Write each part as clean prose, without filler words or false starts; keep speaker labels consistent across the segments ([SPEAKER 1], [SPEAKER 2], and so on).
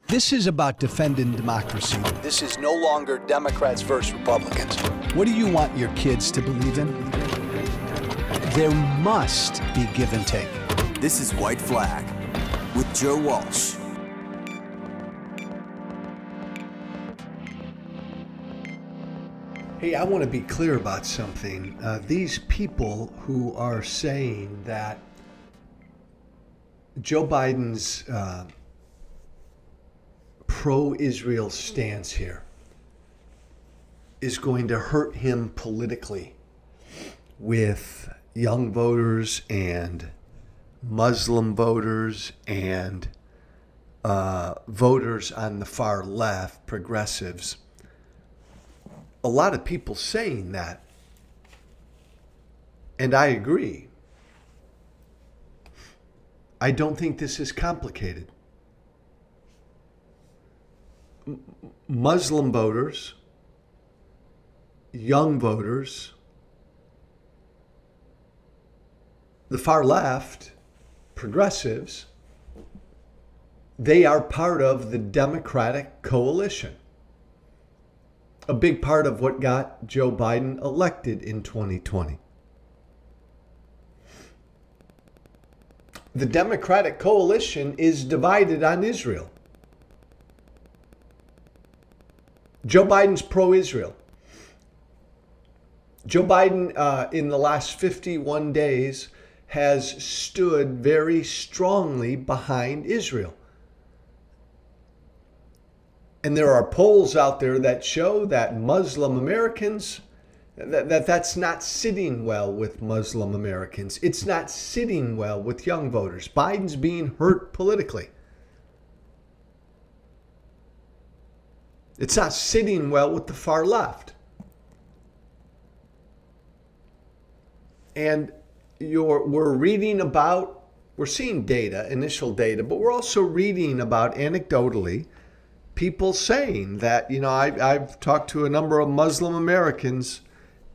[SPEAKER 1] This is about defending democracy. This is no longer Democrats versus Republicans. What do you want your kids to believe in? There must be give and take.
[SPEAKER 2] This is White Flag with Joe Walsh.
[SPEAKER 3] Hey, I want to be clear about something. These people who are saying that Joe Biden's pro-Israel stance here is going to hurt him politically with young voters and Muslim voters and voters on the far left, progressives. A lot of people saying that, and I agree. I don't think this is complicated. Muslim voters, young voters, the far left, progressives, they are part of the Democratic coalition. A big part of what got Joe Biden elected in 2020. The Democratic coalition is divided on Israel. Joe Biden's pro-Israel. Joe Biden, in the last 51 days, has stood very strongly behind Israel. And there are polls out there that show that Muslim Americans, that's not sitting well with Muslim Americans. It's not sitting well with young voters. Biden's being hurt politically. It's not sitting well with the far left. And we're seeing data, initial data, but we're also reading about anecdotally people saying that, I've talked to a number of Muslim Americans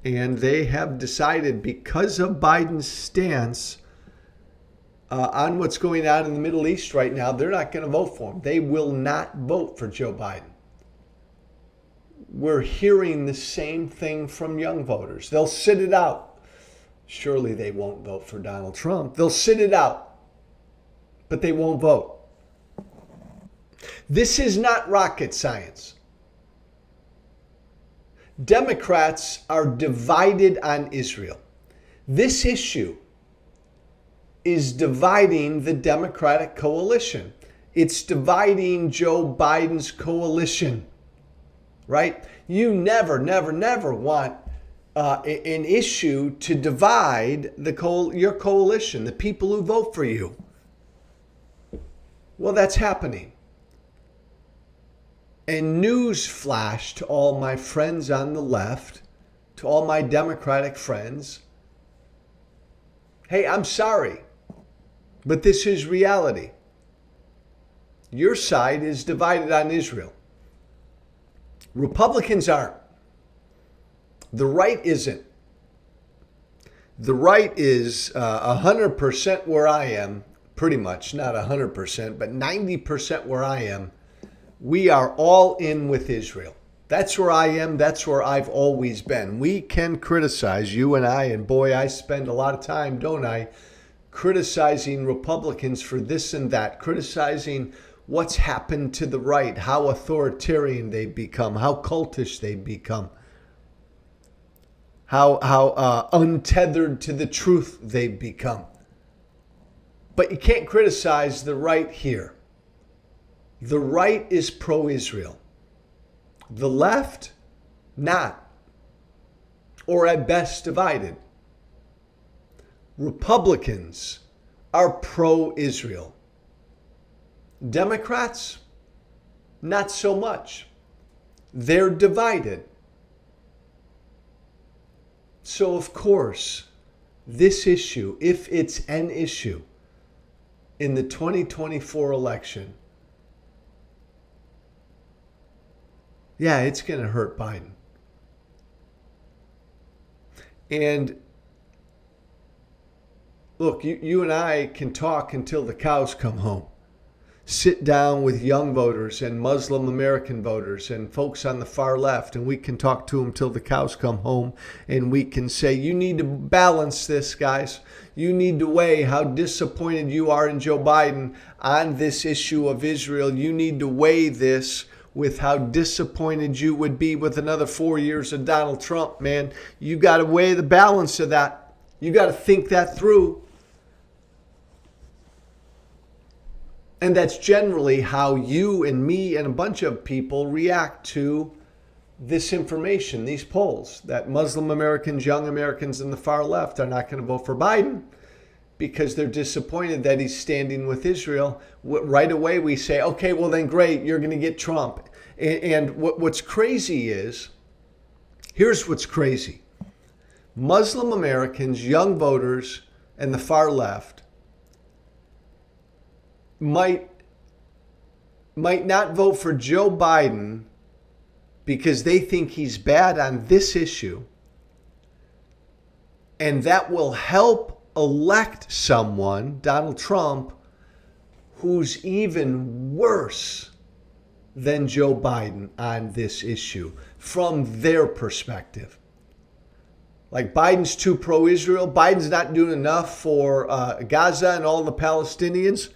[SPEAKER 3] and they have decided because of Biden's stance on what's going on in the Middle East right now, they're not going to vote for him. They will not vote for Joe Biden. We're hearing the same thing from young voters. They'll sit it out. Surely they won't vote for Donald Trump. They'll sit it out, but they won't vote. This is not rocket science. Democrats are divided on Israel. This issue is dividing the Democratic coalition. It's dividing Joe Biden's coalition, right? You never want an issue to divide your coalition, the people who vote for you. Well, that's happening. And news flash to all my friends on the left, to all my Democratic friends. Hey, I'm sorry, but this is reality. Your side is divided on Israel. Republicans aren't. The right isn't. The right is 100% where I am, pretty much, not 100%, but 90% where I am. We are all in with Israel. That's where I am. That's where I've always been. We can criticize, you and I, and boy, I spend a lot of time, don't I, criticizing Republicans for this and that, criticizing what's happened to the right, how authoritarian they've become, how cultish they've become, how untethered to the truth they've become. But you can't criticize the right here. The right is pro-Israel. The left, not. Or at best divided. Republicans are pro-Israel. Democrats, not so much. They're divided. So of course, this issue, if it's an issue in the 2024 election, yeah, it's going to hurt Biden. And look, you and I can talk until the cows come home. sit down with young voters and Muslim American voters and folks on the far left, and we can talk to them till the cows come home, and we can say, you need to balance this, guys. You need to weigh how disappointed you are in Joe Biden on this issue of Israel. You need to weigh this with how disappointed you would be with another 4 years of Donald Trump, man. You got to weigh the balance of that. You got to think that through. And that's generally how you and me and a bunch of people react to this information, these polls, that Muslim Americans, young Americans in the far left are not going to vote for Biden because they're disappointed that he's standing with Israel. Right away we say, okay, well then great, you're going to get Trump. And what's crazy is, here's what's crazy. Muslim Americans, young voters, and the far left might not vote for Joe Biden because they think he's bad on this issue, and that will help elect someone, Donald Trump, who's even worse than Joe Biden on this issue from their perspective. Like, Biden's too pro-Israel. Biden's not doing enough for Gaza and all the Palestinians.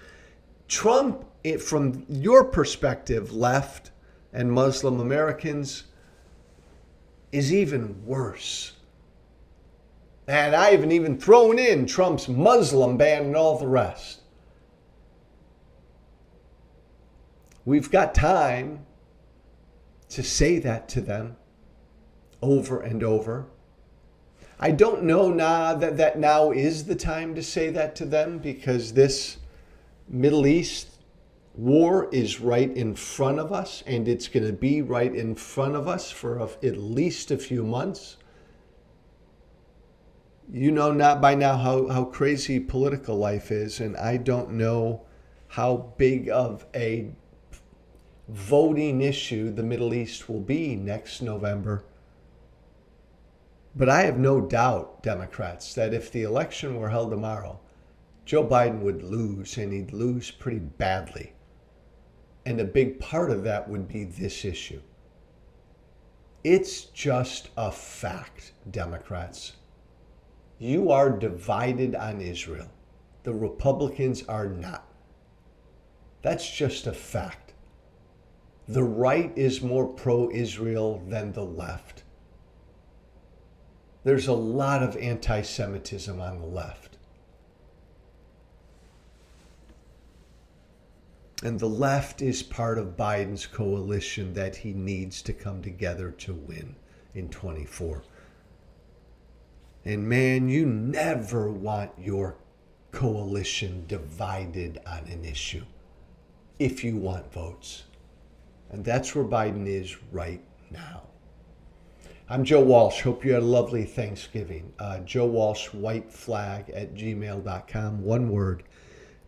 [SPEAKER 3] Trump, from your perspective, left and Muslim Americans, is even worse. And I haven't even thrown in Trump's Muslim ban and all the rest. We've got time to say that to them over and over. I don't know now that now is the time to say that to them, because this Middle East war is right in front of us, and it's going to be right in front of us for at least a few months. You know not by now how crazy political life is, and I don't know how big of a voting issue the Middle East will be next November. But I have no doubt, Democrats, that if the election were held tomorrow, Joe Biden would lose, and he'd lose pretty badly. And a big part of that would be this issue. It's just a fact, Democrats. You are divided on Israel. The Republicans are not. That's just a fact. The right is more pro-Israel than the left. There's a lot of anti-Semitism on the left. And the left is part of Biden's coalition that he needs to come together to win in 24. And man, you never want your coalition divided on an issue if you want votes. And that's where Biden is right now. I'm Joe Walsh. Hope you had a lovely Thanksgiving. Joe Walsh, whiteflag@gmail.com. One word.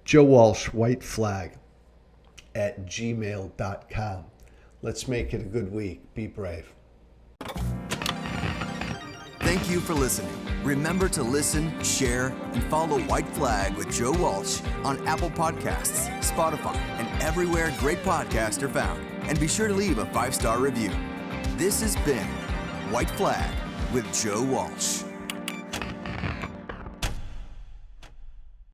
[SPEAKER 3] Joe Walsh, whiteflag@gmail.com. Let's make it a good week. Be brave.
[SPEAKER 2] Thank you for listening. Remember to listen, share, and follow White Flag with Joe Walsh on Apple Podcasts, Spotify, and everywhere great podcasts are found. And be sure to leave a 5-star review. This has been White Flag with Joe Walsh.